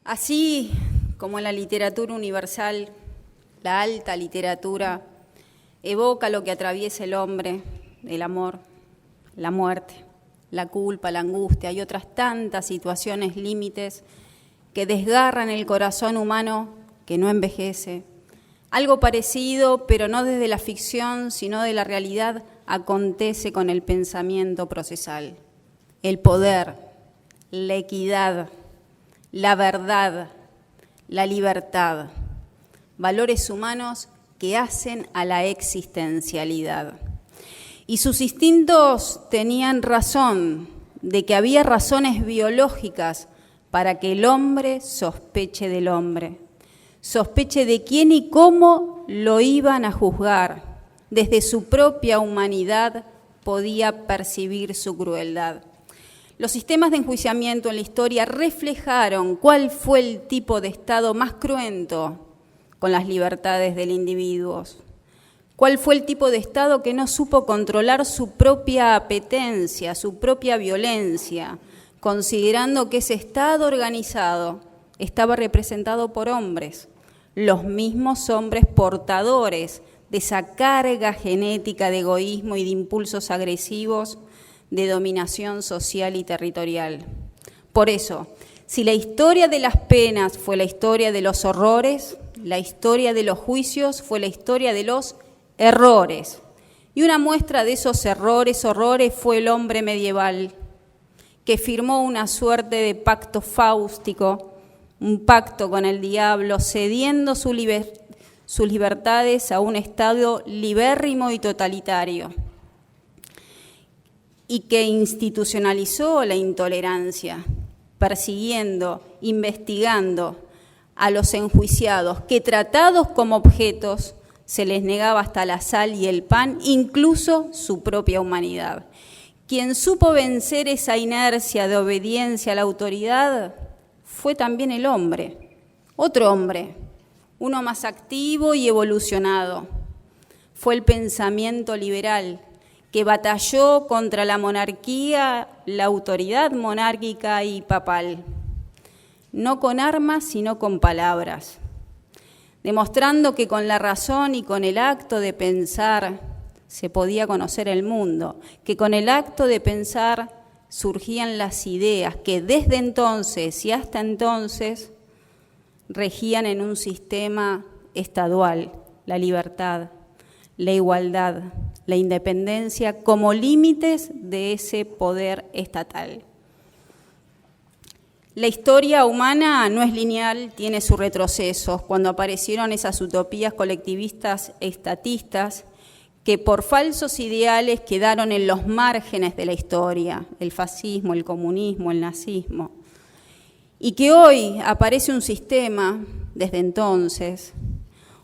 Así como en la literatura universal, la alta literatura evoca lo que atraviesa el hombre, el amor, la muerte, la culpa, la angustia y otras tantas situaciones límites que desgarran el corazón humano que no envejece. Algo parecido, pero no desde la ficción, sino de la realidad, acontece con el pensamiento procesal. El poder, la equidad, la verdad, la libertad, valores humanos que hacen a la existencialidad. Y sus instintos tenían razón de que había razones biológicas para que el hombre sospeche del hombre, sospeche de quién y cómo lo iban a juzgar. Desde su propia humanidad podía percibir su crueldad. Los sistemas de enjuiciamiento en la historia reflejaron cuál fue el tipo de Estado más cruento con las libertades del individuo. ¿Cuál fue el tipo de Estado que no supo controlar su propia apetencia, su propia violencia, considerando que ese Estado organizado estaba representado por hombres, los mismos hombres portadores de esa carga genética de egoísmo y de impulsos agresivos de dominación social y territorial? Por eso, si la historia de las penas fue la historia de los horrores, la historia de los juicios fue la historia de los errores. Y una muestra de esos horrores fue el hombre medieval, que firmó una suerte de pacto fáustico, un pacto con el diablo, cediendo sus libertades a un Estado libérrimo y totalitario, y que institucionalizó la intolerancia, persiguiendo, investigando a los enjuiciados, que tratados como objetos se les negaba hasta la sal y el pan, incluso su propia humanidad. Quien supo vencer esa inercia de obediencia a la autoridad fue también el hombre, otro hombre, uno más activo y evolucionado. Fue el pensamiento liberal, que batalló contra la monarquía, la autoridad monárquica y papal, no con armas, sino con palabras, demostrando que con la razón y con el acto de pensar se podía conocer el mundo, que con el acto de pensar surgían las ideas que desde entonces y hasta entonces regían en un sistema estadual, la libertad, la igualdad, la independencia como límites de ese poder estatal. La historia humana no es lineal, tiene sus retrocesos. Cuando aparecieron esas utopías colectivistas estatistas que por falsos ideales quedaron en los márgenes de la historia, el fascismo, el comunismo, el nazismo, y que hoy aparece un sistema, desde entonces,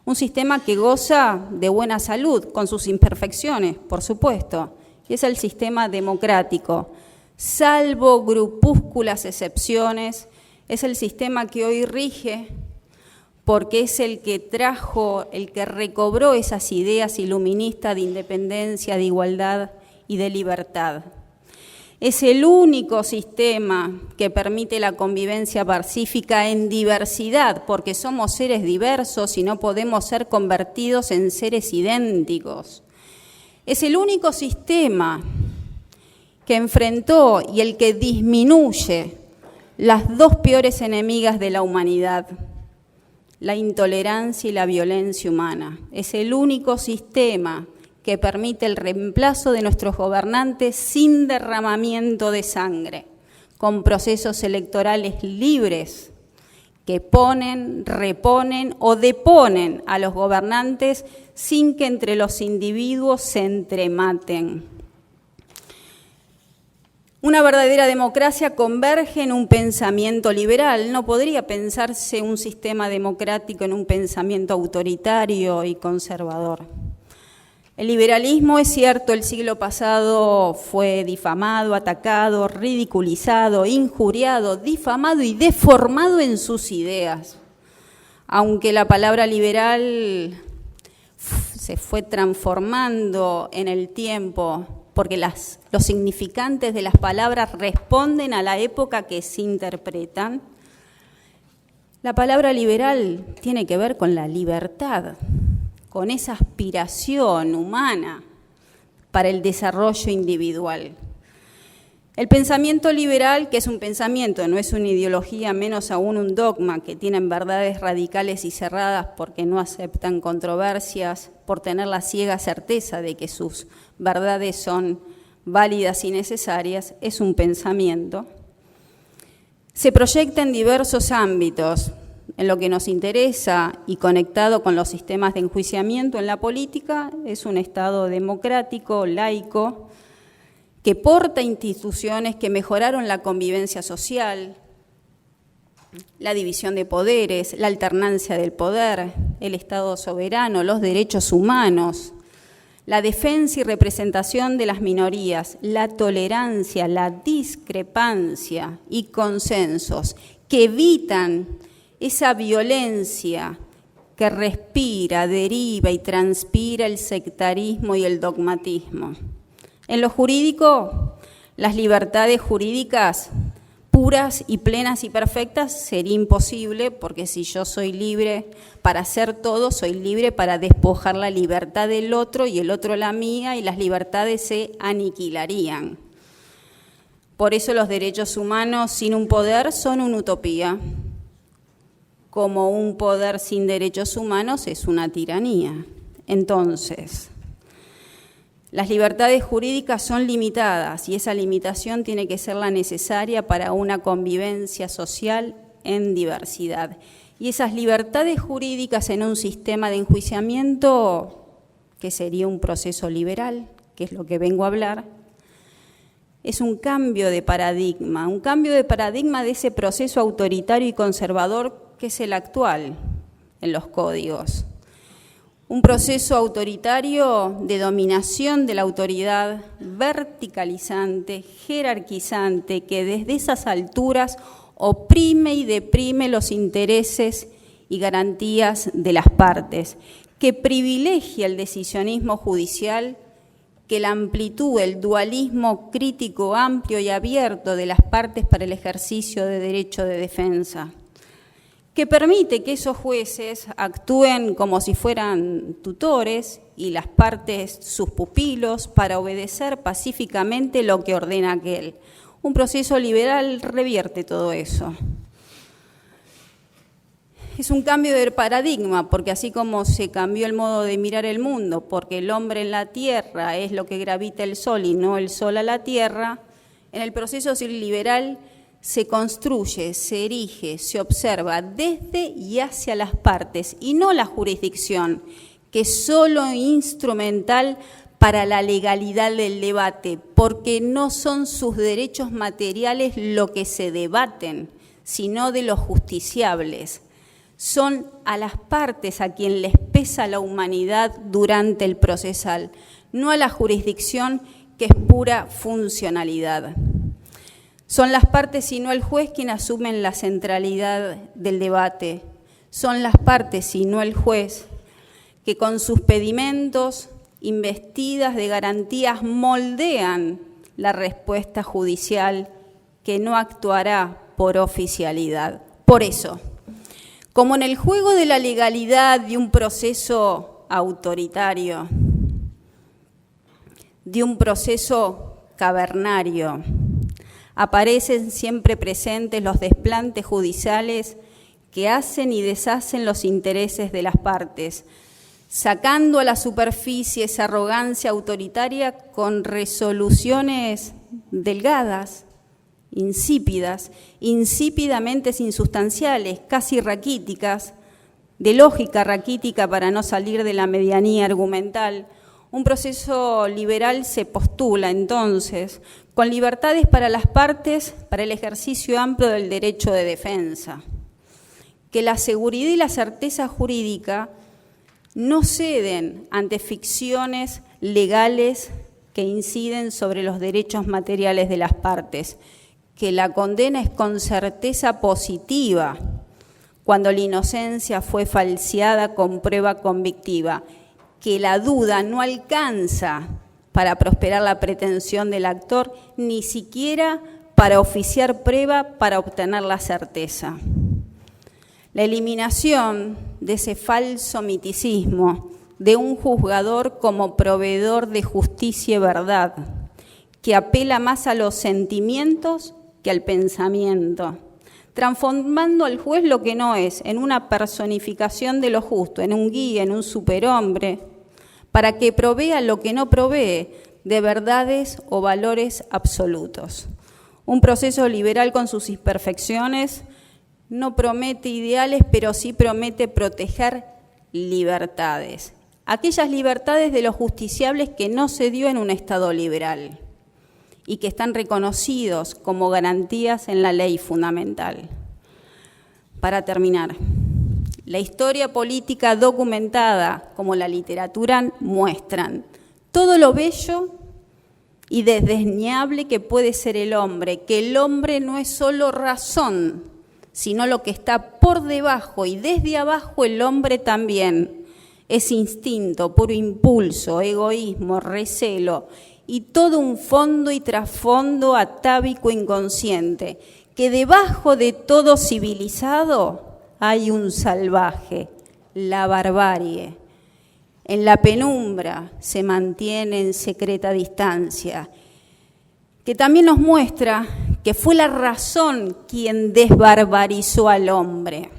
un sistema que goza de buena salud, con sus imperfecciones, por supuesto, y es el sistema democrático. Salvo grupúsculas excepciones, es el sistema que hoy rige porque es el que trajo, el que recobró esas ideas iluministas de independencia, de igualdad y de libertad. Es el único sistema que permite la convivencia pacífica en diversidad, porque somos seres diversos y no podemos ser convertidos en seres idénticos. Es el único sistema que enfrentó y el que disminuye las dos peores enemigas de la humanidad, la intolerancia y la violencia humana. Es el único sistema que permite el reemplazo de nuestros gobernantes sin derramamiento de sangre, con procesos electorales libres que ponen, reponen o deponen a los gobernantes sin que entre los individuos se entrematen. Una verdadera democracia converge en un pensamiento liberal. No podría pensarse un sistema democrático en un pensamiento autoritario y conservador. El liberalismo, es cierto, el siglo pasado fue difamado, atacado, ridiculizado, injuriado, difamado y deformado en sus ideas. Aunque la palabra liberal se fue transformando en el tiempo, porque los significantes de las palabras responden a la época que se interpretan, La palabra liberal tiene que ver con la libertad, con esa aspiración humana para el desarrollo individual. El pensamiento liberal, que es un pensamiento, no es una ideología, menos aún un dogma, que tienen verdades radicales y cerradas porque no aceptan controversias, por tener la ciega certeza de que sus verdades son válidas y necesarias, es un pensamiento. Se proyecta en diversos ámbitos, en lo que nos interesa y conectado con los sistemas de enjuiciamiento en la política, es un Estado democrático, laico, que porta instituciones que mejoraron la convivencia social, la división de poderes, la alternancia del poder, el Estado soberano, los derechos humanos, la defensa y representación de las minorías, la tolerancia, la discrepancia y consensos que evitan esa violencia que respira, deriva y transpira el sectarismo y el dogmatismo. En lo jurídico, las libertades jurídicas puras y plenas y perfectas sería imposible, porque si yo soy libre para hacer todo, soy libre para despojar la libertad del otro y el otro la mía, y las libertades se aniquilarían. Por eso los derechos humanos sin un poder son una utopía, como un poder sin derechos humanos es una tiranía. Entonces, las libertades jurídicas son limitadas y esa limitación tiene que ser la necesaria para una convivencia social en diversidad. Y esas libertades jurídicas en un sistema de enjuiciamiento, que sería un proceso liberal, que es lo que vengo a hablar, es un cambio de paradigma de ese proceso autoritario y conservador que es el actual en los códigos. Un proceso autoritario de dominación de la autoridad, verticalizante, jerarquizante, que desde esas alturas oprime y deprime los intereses y garantías de las partes, que privilegia el decisionismo judicial, que la amplitud, el dualismo crítico, amplio y abierto de las partes para el ejercicio de derecho de defensa, que permite que esos jueces actúen como si fueran tutores y las partes sus pupilos para obedecer pacíficamente lo que ordena aquel. Un proceso liberal revierte todo eso. Es un cambio de paradigma, porque así como se cambió el modo de mirar el mundo, porque el hombre en la tierra es lo que gravita el sol y no el sol a la tierra, en el proceso liberal se construye, se erige, se observa desde y hacia las partes y no la jurisdicción, que es solo instrumental para la legalidad del debate, porque no son sus derechos materiales lo que se debaten, sino de los justiciables. Son a las partes a quien les pesa la humanidad durante el procesal, no a la jurisdicción que es pura funcionalidad. Son las partes y no el juez quien asumen la centralidad del debate. Son las partes y no el juez que con sus pedimentos, investidas de garantías, moldean la respuesta judicial que no actuará por oficialidad. Por eso, como en el juego de la legalidad de un proceso autoritario, de un proceso cavernario, aparecen siempre presentes los desplantes judiciales que hacen y deshacen los intereses de las partes, sacando a la superficie esa arrogancia autoritaria con resoluciones delgadas, insípidas, insípidamente insustanciales, casi raquíticas, de lógica raquítica para no salir de la medianía argumental. Un proceso liberal se postula entonces con libertades para las partes, para el ejercicio amplio del derecho de defensa, que la seguridad y la certeza jurídica no ceden ante ficciones legales que inciden sobre los derechos materiales de las partes, que la condena es con certeza positiva cuando la inocencia fue falseada con prueba convictiva, que la duda no alcanza para prosperar la pretensión del actor, ni siquiera para oficiar prueba para obtener la certeza. La eliminación de ese falso miticismo de un juzgador como proveedor de justicia y verdad, que apela más a los sentimientos que al pensamiento, transformando al juez lo que no es, en una personificación de lo justo, en un guía, en un superhombre, para que provea lo que no provee de verdades o valores absolutos. Un proceso liberal con sus imperfecciones no promete ideales, pero sí promete proteger libertades. Aquellas libertades de los justiciables que no se dio en un Estado liberal y que están reconocidos como garantías en la ley fundamental. Para terminar, la historia política documentada, como la literatura, muestran todo lo bello y desdeñable que puede ser el hombre, que el hombre no es solo razón, sino lo que está por debajo, y desde abajo el hombre también es instinto, puro impulso, egoísmo, recelo, y todo un fondo y trasfondo atávico inconsciente, que debajo de todo civilizado hay un salvaje, la barbarie. En la penumbra se mantiene en secreta distancia, que también nos muestra que fue la razón quien desbarbarizó al hombre,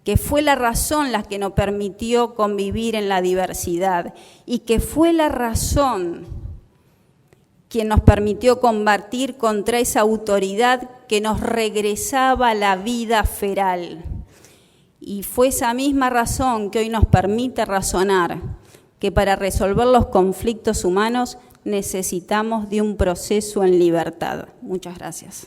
que fue la razón la que nos permitió convivir en la diversidad y que fue la razón quien nos permitió combatir contra esa autoridad que nos regresaba a la vida feral. Y fue esa misma razón que hoy nos permite razonar que para resolver los conflictos humanos necesitamos de un proceso en libertad. Muchas gracias.